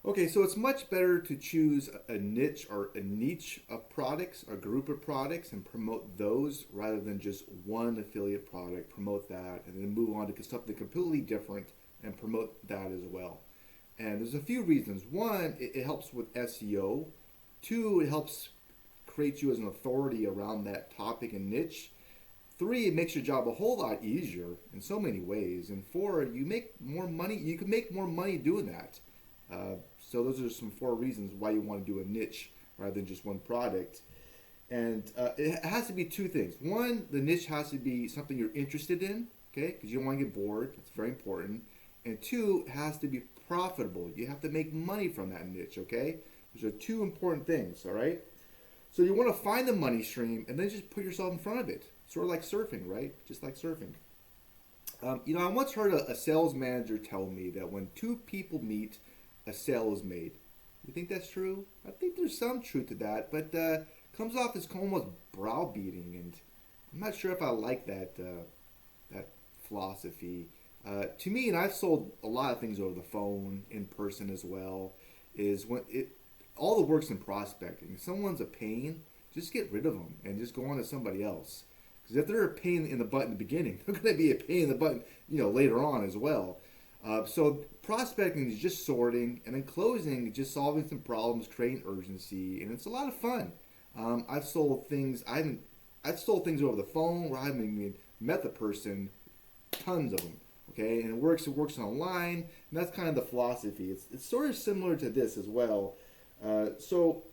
Okay, so it's much better to choose a niche or a niche of products, a group of products, and promote those rather than just one affiliate product, promote that, and then move on to something completely different and promote that as well. And there's a few reasons. One, it helps with SEO. Two, it helps create you as an authority around that topic and niche. Three, it makes your job a whole lot easier in so many ways. And four, you make more money. You can make more money doing that. So those are some four reasons why you want to do a niche rather than just one product. And it has to be two things. One, the niche has to be something you're interested in, okay? Because you don't want to get bored. That's very important. And two, it has to be profitable. You have to make money from that niche, okay? Those are two important things, all right? So you want to find the money stream and then just put yourself in front of it. Sort of like surfing, right? Just like surfing. I once heard a sales manager tell me that when two people meet, a sale is made. You think that's true? I think there's some truth to that, but comes off as almost browbeating, and I'm not sure if I like that philosophy. To me, and I've sold a lot of things over the phone, in person as well, is when it all the work's in prospecting. If someone's a pain, just get rid of them and just go on to somebody else. Because if they're a pain in the butt in the beginning, they're going to be a pain in the butt, later on as well. So prospecting is just sorting, and then closing is just solving some problems, creating urgency, and it's a lot of fun. I've sold things I've sold things over the phone where I haven't even met the person, tons of them. Okay, and it works online, and that's kind of the philosophy. It's sort of similar to this as well. So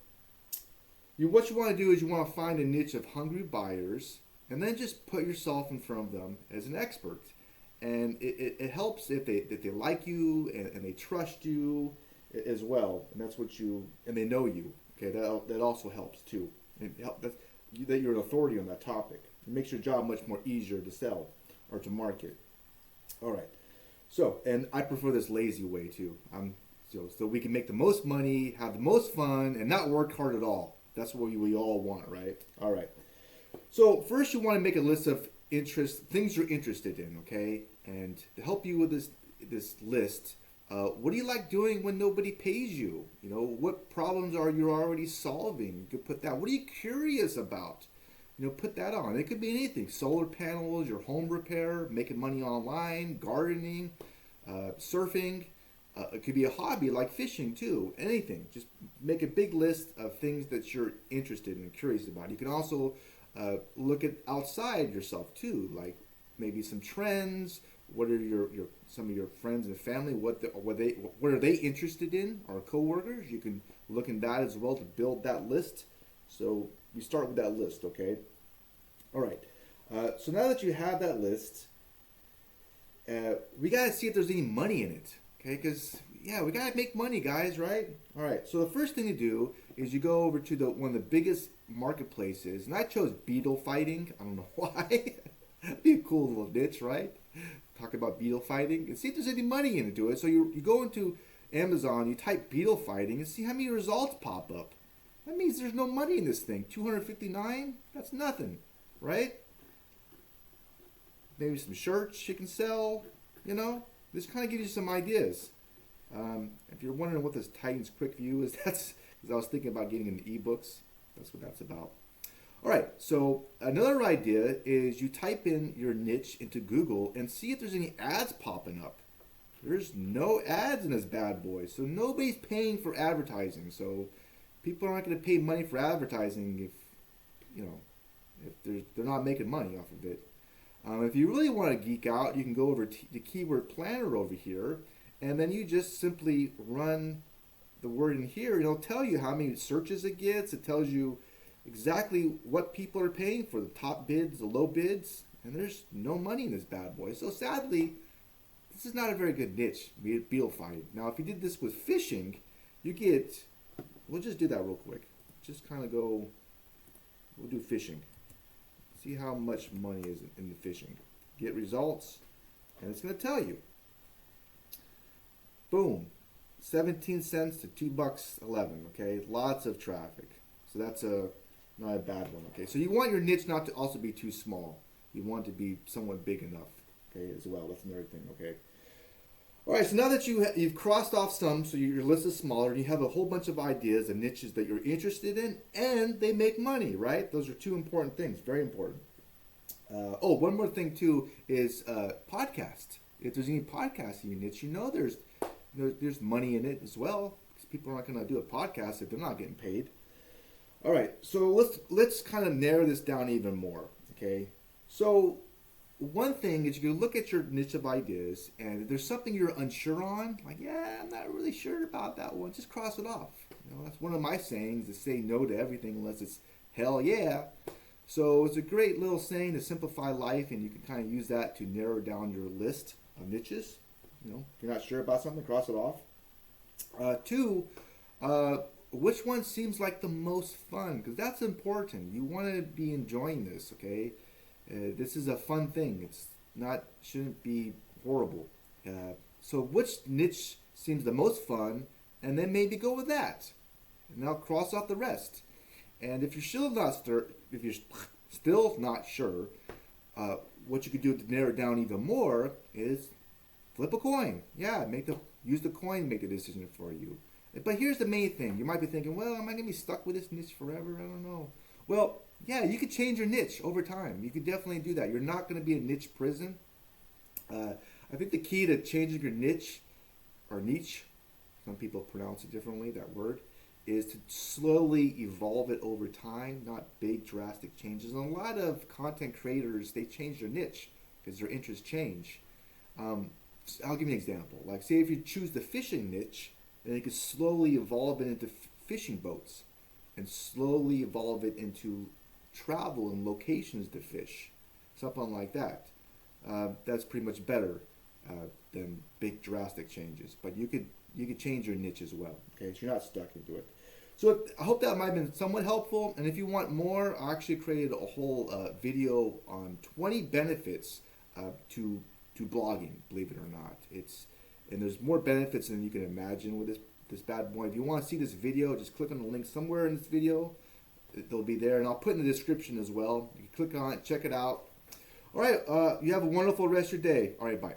what you want to do is you want to find a niche of hungry buyers, and then just put yourself in front of them as an expert. And it helps if they like you and they trust you as well, and and they know you. Okay, that also helps too. That you're an authority on that topic. It makes your job much more easier to sell or to market. All right. So, and I prefer this lazy way too. So we can make the most money, have the most fun, and not work hard at all. That's what we all want, right? All right. So first, you want to make a list of things you're interested in, okay? And to help you with this list, what do you like doing when nobody pays you? What problems are you already solving? You could put that. What are you curious about? Put that on. It could be anything: solar panels, your home repair, making money online, gardening, surfing. It could be a hobby like fishing too. Anything. Just make a big list of things that you're interested in and curious about. You can also look at outside yourself too, like maybe some trends. What are some of your friends and family? What are they interested in? Or coworkers? You can look in that as well to build that list. So we start with that list, okay? All right. So now that you have that list, we gotta see if there's any money in it, okay? Because we gotta make money, guys, right? All right. So the first thing to do is you go over to one of the biggest marketplaces, and I chose beetle fighting. I don't know why. That'd be a cool little niche, right? Talk about beetle fighting and see if there's any money into it. So you go into Amazon, you type beetle fighting, and see how many results pop up. That means there's no money in this thing. 259? That's nothing, right? Maybe some shirts you can sell, This kind of gives you some ideas. If you're wondering what this Titans Quick View is, that's because I was thinking about getting into ebooks. That's what that's about. All right, so another idea is you type in your niche into Google and see if there's any ads popping up. There's no ads in this bad boy, so nobody's paying for advertising. So people aren't going to pay money for advertising if they're not making money off of it. If you really want to geek out, you can go over to the keyword planner over here, and then you just simply run the word in here. It'll tell you how many searches it gets. It tells you exactly what people are paying for, the top bids, the low bids, and there's no money in this bad boy. So sadly, this is not a very good niche, beetle fighting. Now, if you did this with fishing, we'll just do that real quick. Just kind of we'll do fishing. See how much money is in the fishing. Get results, and it's going to tell you. Boom. 17 cents to $2.11, okay? Lots of traffic. So that's not a bad one, okay? So you want your niche not to also be too small. You want it to be somewhat big enough, okay, as well. That's another thing, okay? All right, so now that you've crossed off some, so your list is smaller, and you have a whole bunch of ideas and niches that you're interested in, and they make money, right? Those are two important things, very important. One more thing too is podcast. If there's any podcast in your niche, there's money in it as well, because people are not going to do a podcast if they're not getting paid. All right, so let's kind of narrow this down even more. Okay, so one thing is you can look at your niche of ideas, and if there's something you're unsure on, like, yeah, I'm not really sure about that one, just cross it off. That's one of my sayings, is say no to everything unless it's hell yeah. So it's a great little saying to simplify life, and you can kind of use that to narrow down your list of niches. If you're not sure about something, cross it off. Two, which one seems like the most fun? Because that's important. You want to be enjoying this, okay? This is a fun thing. Shouldn't be horrible. So which niche seems the most fun, and then maybe go with that. And now cross off the rest. And if you're still not sure, what you could do to narrow it down even more is flip a coin. Yeah, use the coin to make the decision for you. But here's the main thing. You might be thinking, well, am I going to be stuck with this niche forever? I don't know. Well, yeah, you could change your niche over time. You could definitely do that. You're not going to be a niche prison. I think the key to changing your niche, or niche, some people pronounce it differently, that word, is to slowly evolve it over time, not big drastic changes. And a lot of content creators, they change their niche because their interests change. I'll give you an example. Like, say if you choose the fishing niche, then you could slowly evolve it into fishing boats, and slowly evolve it into travel and locations to fish, something like that. That's pretty much better than big drastic changes. But you could change your niche as well. Okay, so you're not stuck into it. So I hope that might have been somewhat helpful. And if you want more, I actually created a whole video on 20 benefits to blogging. Believe it or not, and there's more benefits than you can imagine with this bad boy. If you want to see this video, just click on the link somewhere in this video. They'll be there, and I'll put in the description as well. You can click on it, check it out. All right, you have a wonderful rest of your day. All right, bye.